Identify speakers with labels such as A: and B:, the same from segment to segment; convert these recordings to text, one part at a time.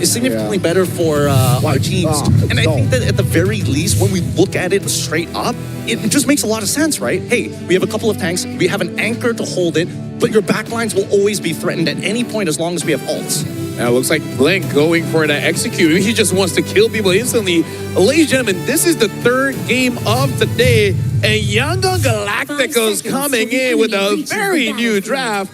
A: is significantly better for our teams. And I think that at the very least, when we look at it straight up, it just makes a lot of sense, right? Hey, we have a couple of tanks, we have an anchor to hold it, but your backlines will always be threatened at any point as long as we have ults.
B: Now it looks like Blink going for the execute. He just wants to kill people instantly. Ladies and gentlemen, this is the third game of the day, and Yangon Galacticos coming in with a very new draft,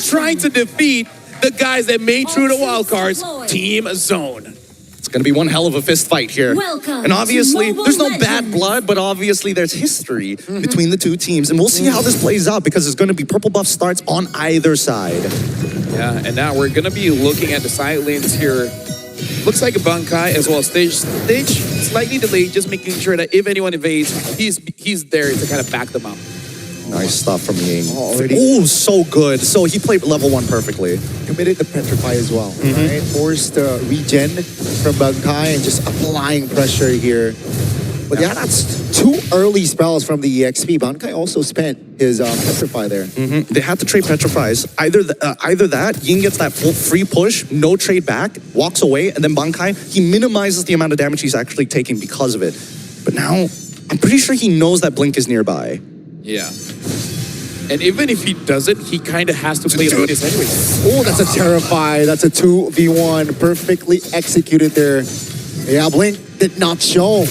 B: trying to defeat the guys that made through the wild cards, Team Zone.
A: It's going to be one hell of a fist fight here.
C: Welcome
A: and obviously, there's no
C: Legends.
A: bad blood, but obviously there's history between the two teams. And we'll see how this plays out because it's going to be purple buff starts on either side.
B: Yeah, and now we're going to be looking at the side lanes here. Looks like a Bankai as well. Stage slightly delayed, just making sure that if anyone invades, he's there to kind of back them up.
A: Nice stuff from Ying. Oh, so good. So he played level 1 perfectly.
D: Committed to Petrify as well, right? Forced regen from Bankai and just applying pressure here. But yeah, that's 2 early spells from the EXP. Bankai also spent his Petrify there.
A: They had to trade Petrifies. Either that, Ying gets that full free push, no trade back, walks away, and then Bankai, he minimizes the amount of damage he's actually taking because of it. But now, I'm pretty sure he knows that Blink is nearby.
B: Yeah. And even if he doesn't, he kind of has to play Lotus anyway.
D: Oh, that's a Terrify. That's a 2v1. Perfectly executed there. Yeah, Blink did not show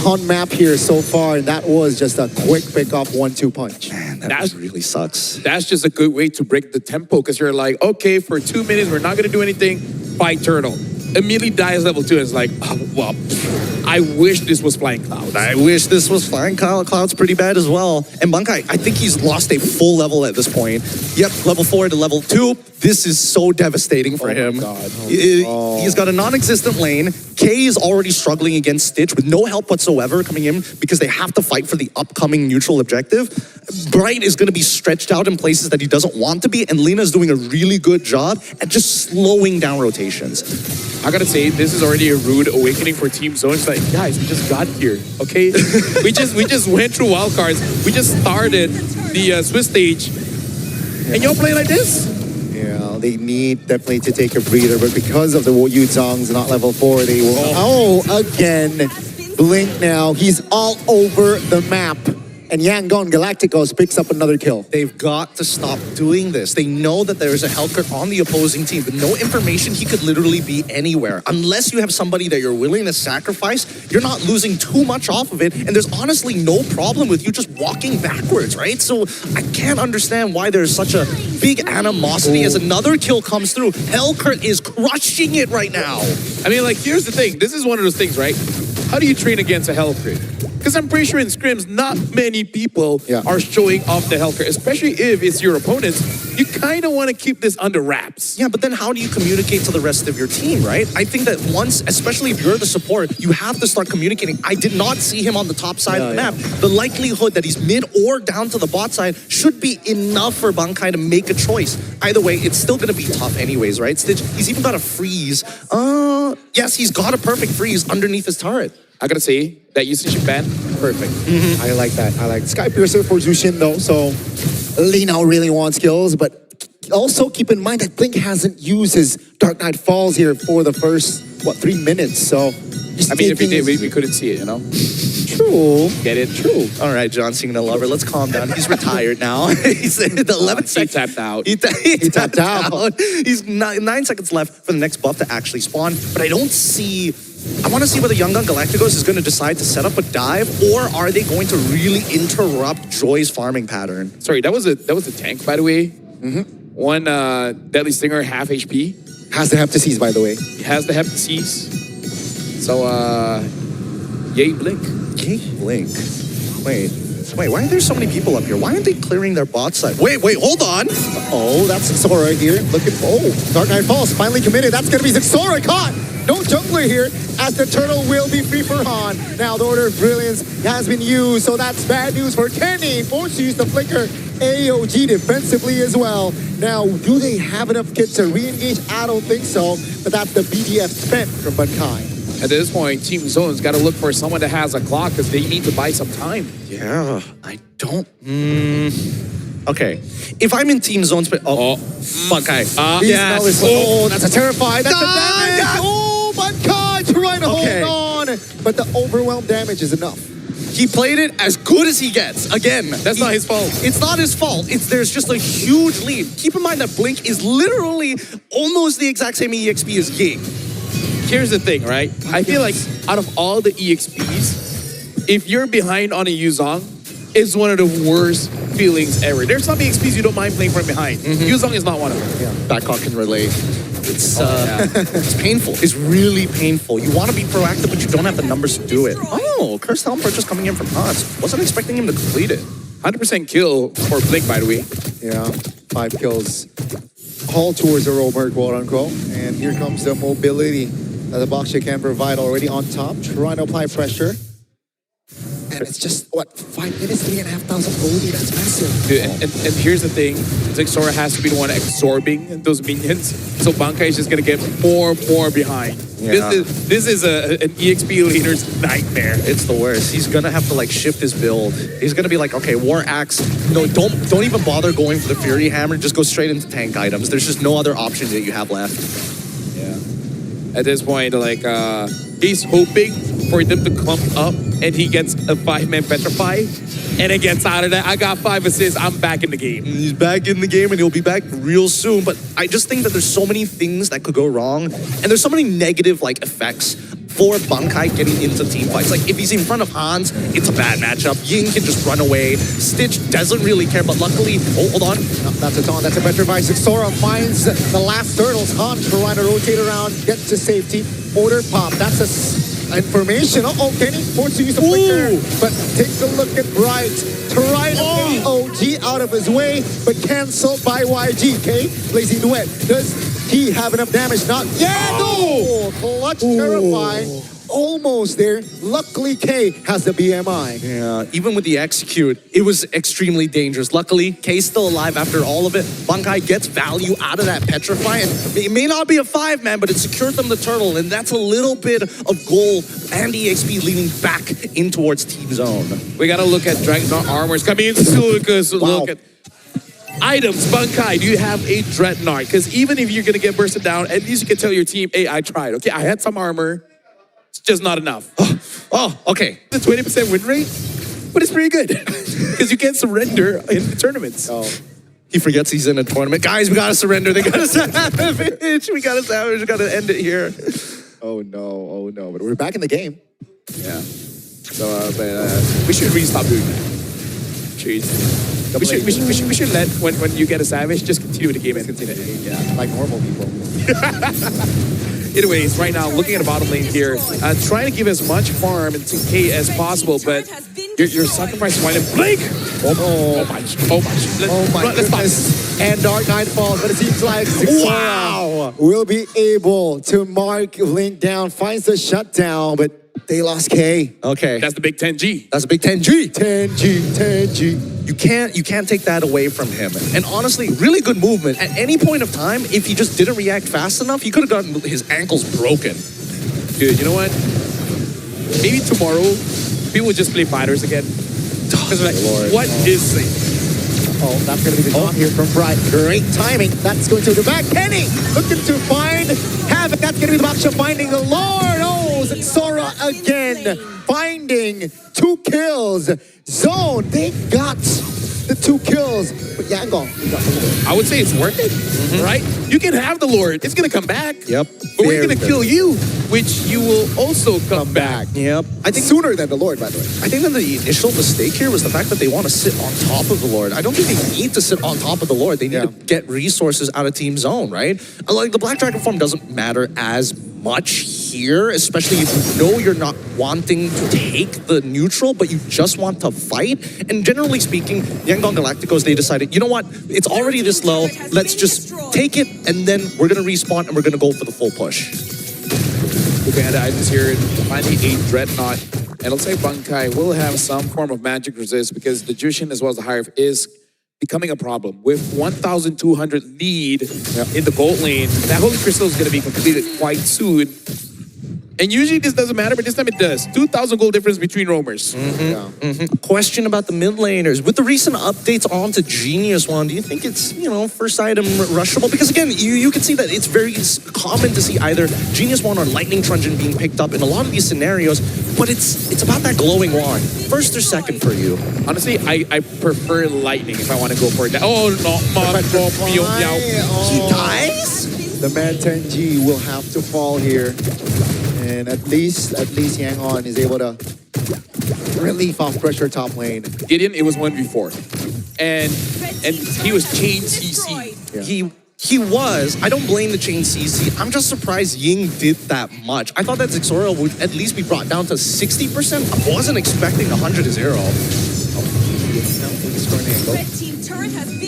D: on map here so far, and that was just a quick pick-off 1-2 punch.
A: Man, that really sucks.
B: That's just a good way to break the tempo, because you're like, okay, for 2 minutes, we're not going to do anything. Fight Turtle. Immediately dies level 2, and it's like, oh, well, I wish this was Flying Clouds.
A: I wish this was Flying Clouds pretty bad as well. And Bankai, I think he's lost a full level at this point. Yep, level 4 to level 2. This is so devastating for him.
D: God.
A: He's got a non-existent lane. K is already struggling against Stitch with no help whatsoever coming in because they have to fight for the upcoming neutral objective. Bright is going to be stretched out in places that he doesn't want to be, and Lena's doing a really good job at just slowing down rotations.
B: I gotta say, this is already a rude awakening for Team Zone. It's like, guys, we just got here, okay? we just went through wildcards. We just started the Swiss stage, and y'all play like this?
D: Yeah, they need definitely to take a breather, but because of the Yu Zhang's not level 4, they will... Oh, again, Blink now. He's all over the map. And Yangon Galacticos picks up another kill.
A: They've got to stop doing this. They know that there is a Hellcurt on the opposing team. With no information, he could literally be anywhere. Unless you have somebody that you're willing to sacrifice, you're not losing too much off of it. And there's honestly no problem with you just walking backwards, right? So I can't understand why there's such a big animosity as another kill comes through. Hellcurt is crushing it right now.
B: I mean, like, here's the thing. This is one of those things, right? How do you train against a Hellcurt? Because I'm pretty sure in scrims, not many people are showing off the Hellcurt, especially if it's your opponents. You kind of want to keep this under wraps.
A: Yeah, but then how do you communicate to the rest of your team, right? I think that once, especially if you're the support, you have to start communicating. I did not see him on the top side of the map. The likelihood that he's mid or down to the bot side should be enough for Bankai to make a choice. Either way, it's still going to be tough anyways, right? Stitch, he's even got a freeze. Yes, he's got a perfect freeze underneath his turret.
B: I gotta say, that usage ban, perfect.
D: I like that. I like Sky Piercer for Zushin though, so Lino really wants kills, but also keep in mind that Blink hasn't used his Dark Knight Falls here for the first, 3 minutes, so...
B: I mean, if he did, we couldn't see it, you know?
D: True.
B: Get it? True.
A: All right, John Cena lover, let's calm down. He's retired now. He's the 11th
B: He tapped out.
A: He tapped out. He's 9 seconds left for the next buff to actually spawn, but I don't see... I want to see whether Yangon Galacticos is going to decide to set up a dive, or are they going to really interrupt Joy's farming pattern?
B: Sorry, that was a tank, by the way. One Deadly Stinger, half HP.
D: Has the Hep to seize, by the way.
B: He has the Hep to seize. So, yay Blink.
A: Yay Blink. Wait, why are there so many people up here? Why aren't they clearing their bot side? Wait, hold on.
D: Oh, that's Zixora here. Dark Knight Falls finally committed. That's going to be Zixora caught. No jungler here, as the turtle will be free for Han. Now the Order of Brilliance has been used, so that's bad news for Kenny. Forced to use the Flicker AOG defensively as well. Now, do they have enough kits to re-engage? I don't think so, but that's the BDF spent from Bankai.
B: At this point, Team Zone's got to look for someone that has a clock because they need to buy some time.
A: Yeah, I don't... Okay, if I'm in team zone,
B: Bunkai.
A: yes.
D: Oh, that's a terrified. That's a damage.
A: Yes.
D: Oh, Bunkai trying to
A: Okay.
D: hold on. But the overwhelm damage is enough.
A: He played it as good as he gets. Again,
B: That's not his fault.
A: It's not his fault. There's just a huge lead. Keep in mind that Blink is literally almost the exact same EXP as Ying.
B: Here's the thing, right? I feel like out of all the EXPs, if you're behind on a Yuzong, it's one of the worst feelings ever. There's some EXPs you don't mind playing from behind. Yuzong is not one of them.
A: Backhawk can relate. It's it's painful. It's really painful. You want to be proactive, but you don't have the numbers to do it. Oh, Cursed Helm purchase coming in from Hans. Wasn't expecting him to complete it.
B: 100% kill for Blink, by the way.
D: Yeah, 5 kills. All towards the roamer, quote unquote. And here comes the mobility that the Boxer can provide already on top, trying to apply pressure. And it's just, what, 5 minutes, 3,500 goldie? That's massive.
B: Dude, and here's the thing. Zixora has to be the one absorbing those minions. So Bankai is just going to get more and more behind.
A: Yeah.
B: This is an EXP leader's nightmare.
A: It's the worst. He's gonna have to like shift his build. He's gonna be like, okay, War Axe. No, don't even bother going for the Fury Hammer. Just go straight into tank items. There's just no other option that you have left.
B: At this point, like, he's hoping for them to clump up and he gets a 5-man Petrify and it gets out of that. I got 5 assists. I'm back in the game.
A: He's back in the game and he'll be back real soon. But I just think that there's so many things that could go wrong. And there's so many negative like effects for Bankai getting into team fights. Like if he's in front of Hans, it's a bad matchup. Ying can just run away. Stitch doesn't really care, but luckily, oh, hold on.
D: No, that's a taunt, that's a petrified. Sora finds the last turtles. Han trying to rotate around, get to safety. Order pop, that's information. Uh-oh, Kenny forced to use the flicker. But take a look at Bright. Try to get OG out of his way, but canceled by YG. K, Blazing Duet. Does he have enough damage? Not yet. No! Clutch terrifying. Almost there. Luckily, K has the BMI.
A: Yeah, even with the execute, it was extremely dangerous. Luckily, K's still alive after all of it. Bankai gets value out of that Petrify, and it may not be a 5-man, but it secured them the turtle, and that's a little bit of gold and EXP leaning back in towards Team Zone.
B: We got to look at Dreadnought armors coming in soon because look at items. Bankai, do you have a Dreadnought? Because even if you're going to get bursted down, at least you can tell your team, hey, I tried. Okay, I had some armor. It's just not enough.
A: Oh, okay.
B: The 20% win rate, but it's pretty good because you can't surrender in the tournaments.
D: Oh.
A: He forgets he's in a tournament. Guys, we gotta surrender. They gotta savage. We gotta savage. We gotta end it here.
D: Oh no. But we're back in the game.
B: Yeah. So we should really stop doing that. We should let when you get a savage, just continue the game and continue the game.
D: Yeah, like normal people.
B: Anyways, right now, looking at the bottom lane here, trying to give as much farm into K as possible, but you're sacrificing one and Blink! Oh my
D: goodness. And Dark Knight falls, but it seems like
A: Wow!
D: will be able to mark Link down, finds the shutdown, but they lost K.
A: Okay.
B: That's the big 10G.
A: That's a big 10G.
D: 10G.
A: You can't take that away from him. And honestly, really good movement. At any point of time, if he just didn't react fast enough, he could have gotten his ankles broken.
B: Dude, you know what? Maybe tomorrow, people would just play fighters again. Because like, what is it?
D: Oh, that's going to be the taunt here from Bright. Great timing. That's going to the back. Kenny looking to find Havoc. That's going to be the option finding the Lord. Oh, Sora again. Finding 2 kills. Zone, they got the 2 kills. But Yangon, he got the Lord.
B: I would say it's worth it, right? You can have the Lord. It's going to come back.
A: Yep.
B: But we're going to kill you, which you will also come back.
A: Yep.
D: I think sooner than the Lord, by the way.
A: I think that the initial mistake here was the fact that they want to sit on top of the Lord. I don't think they need to sit on top of the Lord. They need to get resources out of Team Zone, right? Like the Black Dragon form doesn't matter as much here, especially if you know you're not wanting to take the neutral, but you just want to fight. And generally speaking, Yangon Galacticos, they decided, you know what? It's already this low. Let's just take it, and then we're going to respawn, and we're going to go for the full push.
B: Looking at the items here, finding a Dreadnought. And it'll say Bankai will have some form of magic resist because the Jushin as well as the Hive is becoming a problem. With 1,200 lead in the gold lane, that Holy Crystal is going to be completed quite soon. And usually this doesn't matter, but this time it does. 2,000 gold difference between roamers.
A: Question about the mid laners. With the recent updates onto Genius One, do you think it's, first item rushable? Because again, you can see that it's very common to see either Genius One or Lightning Truncheon being picked up in a lot of these scenarios, but it's about that glowing wand. First or second for you?
B: Honestly, I prefer Lightning if I want to go for that. Oh, no.
A: He dies?
D: The man 10G will have to fall here. And at least Yangon is able to relief off pressure top lane.
B: Gideon, it was 1v4. And he was chain CC.
A: Yeah. He was. I don't blame the chain CC. I'm just surprised Ying did that much. I thought that Zixora would at least be brought down to 60%. I wasn't expecting 100 to 0.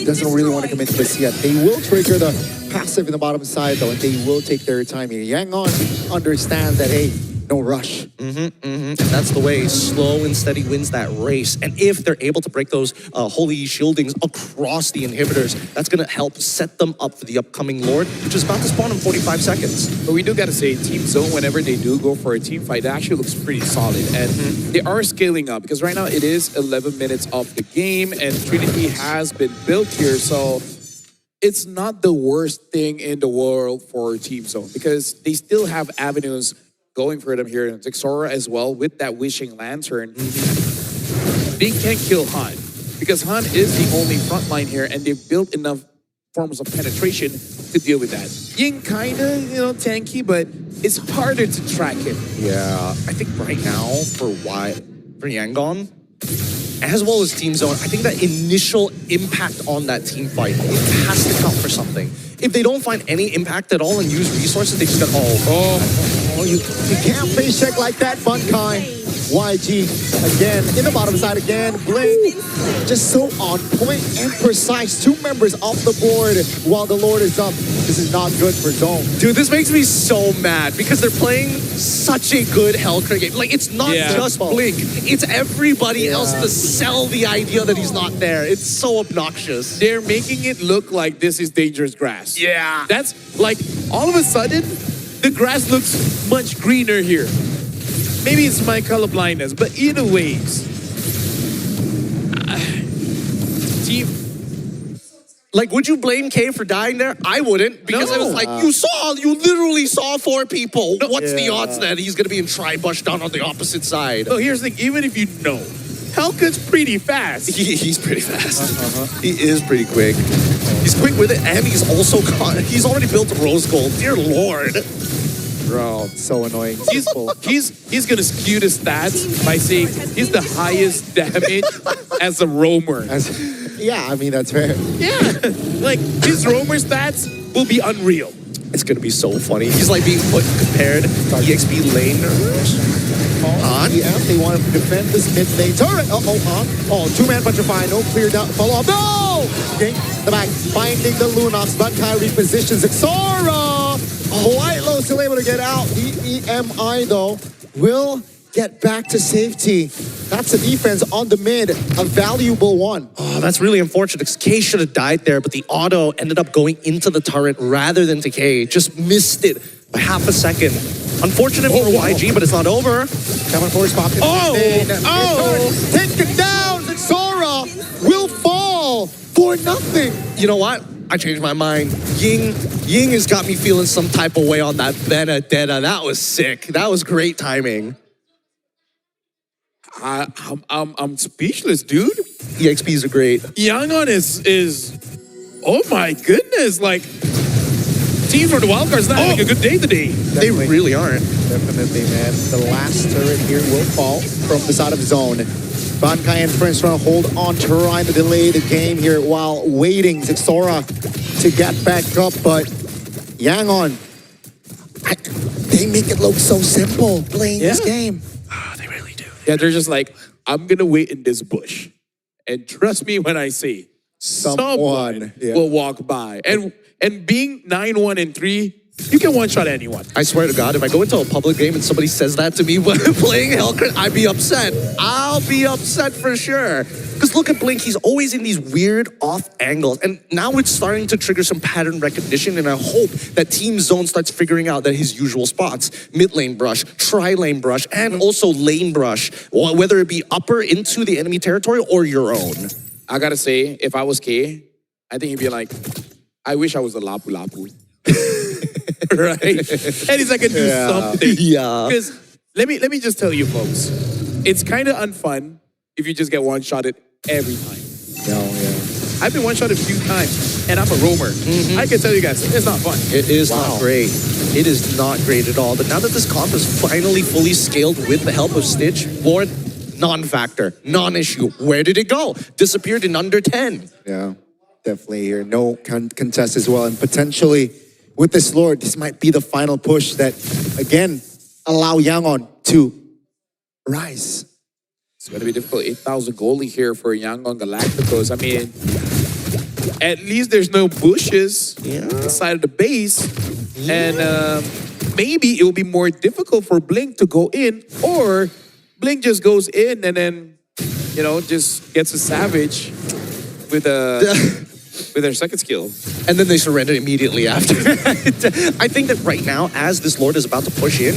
D: Doesn't really want to commit to this yet. They will trigger the passive in the bottom side though, and they will take their time here. Yangon understands that, hey, no rush.
A: And that's the way slow and steady wins that race. And if they're able to break those holy shieldings across the inhibitors, that's going to help set them up for the upcoming Lord, which is about to spawn in 45 seconds.
B: But we do got to say, Team Zone, whenever they do go for a team fight, it actually looks pretty solid. And they are scaling up because right now it is 11 minutes of the game and Trinity has been built here. So it's not the worst thing in the world for Team Zone because they still have avenues going for them here. And Zixora as well with that Wishing Lantern. They can't kill Han because Han is the only front line here and they've built enough forms of penetration to deal with that. Ying kinda, tanky, but it's harder to track him.
A: Yeah, I think right now for Yangon, as well as Team Zone, I think that initial impact on that team fight, it has to count for something. If they don't find any impact at all and use resources, they just go,
D: you can't face check like that, Bunkai. YG again in the bottom side again. Blink just so on point and precise. 2 members off the board while the Lord is up. This is not good for Zone.
A: Dude, this makes me so mad because they're playing such a good Hellcrit game. Like, it's not just Blink. It's everybody else to sell the idea that he's not there. It's so obnoxious.
B: They're making it look like this is dangerous grass.
A: Yeah.
B: That's like, all of a sudden, the grass looks much greener here. Maybe it's my color blindness, but either ways, team.
A: Like, would you blame Kay for dying there? I wouldn't, because I was like, you literally saw 4 people. What's the odds that he's gonna be in Tribush down on the opposite side?
B: So here's the thing, even if you know, Hellcut's pretty fast.
A: He's pretty fast. He is pretty quick. He's quick with it, and he's also he's already built a rose gold. Dear Lord.
D: Bro, so annoying.
B: He's gonna skew the stats by saying he's the highest damage as a roamer.
D: Yeah, I mean, that's fair.
B: Yeah, like his roamer stats will be unreal.
A: It's gonna be so funny. He's like being compared to EXP laners.
D: Yeah, they want to defend this mid lane turret. Oh, 2-man petrify, no clear down, follow up. No! Okay, the back, finding the Lunox, Bunkai repositions Xora. White Low still able to get out. The EMI, though, will get back to safety. That's the defense on the mid, a valuable one.
A: Oh, that's really unfortunate because K should have died there, but the auto ended up going into the turret rather than to K. Just missed it by half a second. Unfortunate for YG, but it's not over.
D: Kevin Force popped in. Taken down. Xora will fall for nothing.
A: You know what? I changed my mind. Ying has got me feeling some type of way on that Benedetta. That was sick. That was great timing.
B: I'm speechless, dude.
A: EXPs are great.
B: Yangon is oh my goodness, like team for the wildcard's not having a good day today.
A: They really aren't.
D: Definitely, man. The last turret here will fall from the side of Zone. Bankai and friends trying to hold on, trying to delay the game here while waiting Xora to get back up, but Yangon, they make it look so simple playing this game.
A: Oh, they really do.
B: Yeah, they're just like, I'm gonna wait in this bush. And trust me when I say someone will walk by. And being 9-1 and 3 you can one-shot anyone.
A: I swear to God, if I go into a public game and somebody says that to me when playing Hellcrit, I'd be upset. I'll be upset for sure. Because look at Blink, he's always in these weird off angles. And now it's starting to trigger some pattern recognition, and I hope that Team Zone starts figuring out that his usual spots, mid lane brush, tri-lane brush, and also lane brush, whether it be upper into the enemy territory or your own.
B: I gotta say, if I was K, I think he'd be like, I wish I was the Lapu Lapu. Right? And he's like, I do something.
A: Yeah.
B: Because let me just tell you folks, it's kind of unfun if you just get one-shotted every time. I've been one-shotted a few times, and I'm a roamer. I can tell you guys, it's not fun.
A: It is not great. It is not great at all. But now that this comp is finally fully scaled with the help of Stitch, Lord, non-factor, non-issue. Where did it go? Disappeared in under 10.
D: Yeah, definitely here. No contest as well. And potentially, with this Lord, this might be the final push that, again, allow Yangon to rise.
B: It's going to be difficult. 8,000 goalie here for Yangon Galacticos. I mean, at least there's no bushes inside of the base. And maybe it will be more difficult for Blink to go in, or Blink just goes in and then, you know, just gets a savage with their second skill.
A: And then they surrender immediately after. I think that right now, as this Lord is about to push in,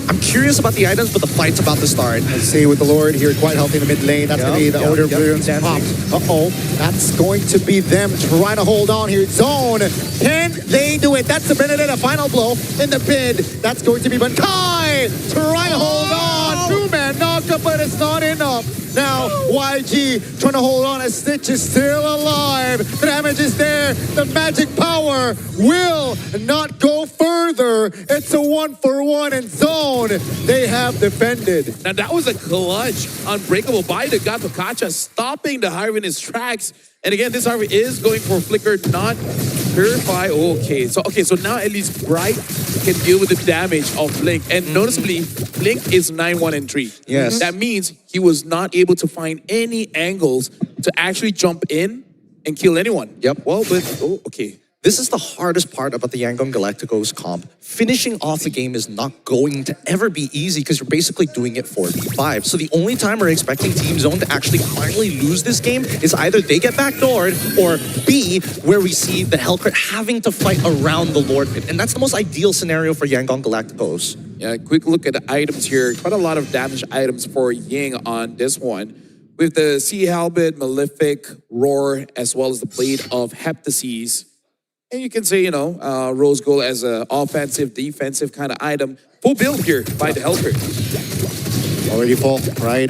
A: I'm curious about the items, but the fight's about to start.
D: I see with the Lord here, quite healthy in the mid lane. That's going to be the Order of Brilliance pop. Uh-oh, that's going to be them trying to hold on here. Zone, can they do it? That's the Benedetta final blow in the bid. That's going to be Bankai trying to hold on. Two-man knockup, but it's not enough. Now, YG trying to hold on as Stitch is still alive. The damage is there. The magic power will not go further. It's a 1-for-1 in Zone. They have defended.
B: Now that was a clutch unbreakable buy that got Pikachu, stopping the Harvey in his tracks. And again, this Harvey is going for Flicker, not Purify. Okay, so now at least Bright can deal with the damage of Blink. And noticeably, Blink is 9-1-3.
A: Yes.
B: That means he was not able to find any angles to actually jump in and kill anyone.
A: Yep.
B: Well, but, okay.
A: This is the hardest part about the Yangon Galacticos comp. Finishing off the game is not going to ever be easy because you're basically doing it 4v5. So the only time we're expecting Team Zone to actually finally lose this game is either they get backdoored, or B, where we see the Hellcrit having to fight around the Lord pit. And that's the most ideal scenario for Yangon Galacticos.
B: Yeah, quick look at the items here. Quite a lot of damage items for Ying on this one. With the Sea Halberd, Malefic, Roar, as well as the Blade of Heptases. And you can say, you know, Rose Gold as an offensive, defensive kind of item. Full build here by the Hellcrit.
D: Already full, right?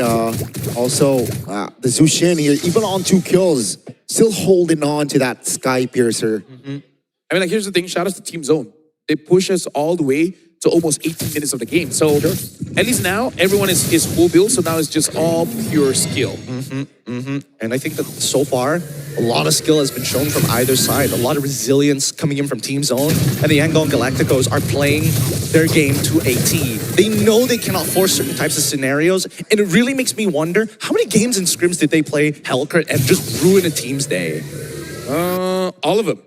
D: Also, the Zushin here, even on 2 kills, still holding on to that Sky Piercer.
B: I mean, like, here's the thing. Shout out to Team Zone. They push us all the way to almost 18 minutes of the game. So at least now, everyone is full build. So now it's just all pure skill.
A: And I think that so far, a lot of skill has been shown from either side. A lot of resilience coming in from Team Zone. And the Yangon Galacticos are playing their game to a T. They know they cannot force certain types of scenarios. And it really makes me wonder, how many games and scrims did they play Hellcrit and just ruin a team's day?
B: All of them.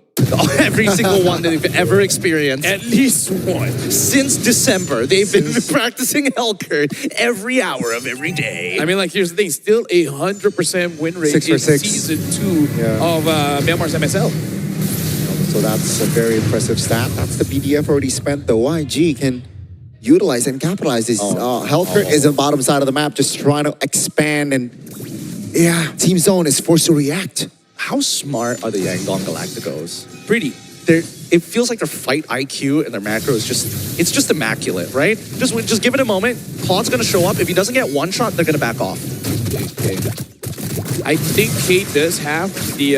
A: Every single one that they've ever experienced.
B: At least one.
A: Since December, they've been practicing Hellcrit every hour of every day.
B: I mean, like, here's the thing. Still 100% win rate
D: 6 for
B: in
D: 6.
B: Season 2 of Myanmar's MSL.
D: So that's a very impressive stat. That's the BDF already spent. The YG can utilize and capitalize this. Hellcrit is on the bottom side of the map, just trying to expand. And yeah, Team Zone is forced to react.
A: How smart are the Yangon Galacticos?
B: Pretty.
A: It feels like their fight IQ and their macro is just immaculate, right? Just give it a moment. Pod's gonna show up. If he doesn't get one shot, they're gonna back off.
B: I think Kate does have the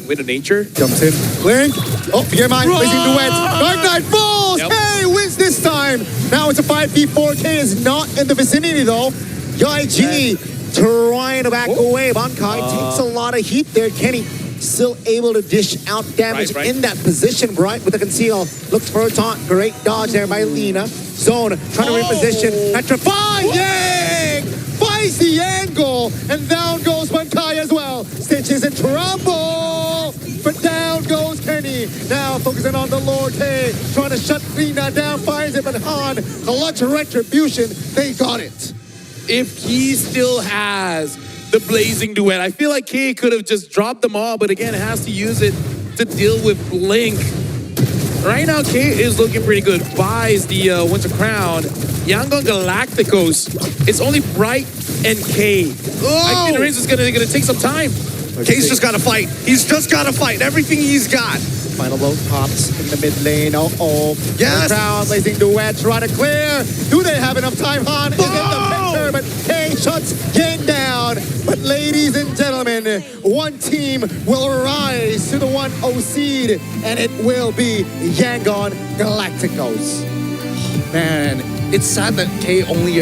B: Wind of Nature.
D: Jumps in. Blink. Oh, forget mine. Placing duets. Dark Knight falls.
B: Yep.
D: Hey, wins this time. Now it's a 5v4. K is not in the vicinity though. YG trying to back away. Bankai takes a lot of heat there. Kenny still able to dish out damage in that position. Bright with the conceal. Looks for a taunt. Great dodge there by Lina. Zone trying to reposition. Petrifying! Finds the angle. And down goes Bankai as well. Stitch is in trouble. But down goes Kenny now focusing on the Lord Tay, trying to shut Rina down, finds it, but Han, clutch retribution, they got it.
B: If he still has the blazing duet, I feel like K could have just dropped them all, but again, has to use it to deal with Blink. Right now, K is looking pretty good. Buys the Winter Crown. Yangon Galacticos. It's only Bright and K. I think Riz is gonna take some time.
A: K's just got to fight. He's just got to fight everything he's got.
D: Final blow pops in the mid lane. Oh,
A: Yes.
D: The crowd blazing duet, trying to clear. Do they have enough time? Han is in the picture, but K shuts Yang down. But ladies and gentlemen, one team will rise to the 1-0 seed, and it will be Yangon Galacticos.
A: Man, it's sad that K only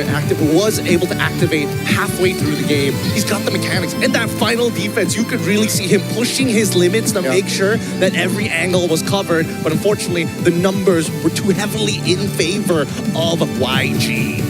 A: was able to activate halfway through the game. He's got the mechanics. And that final defense, you could really see him pushing his limits to make sure that every angle was covered. But unfortunately, the numbers were too heavily in favor of YG.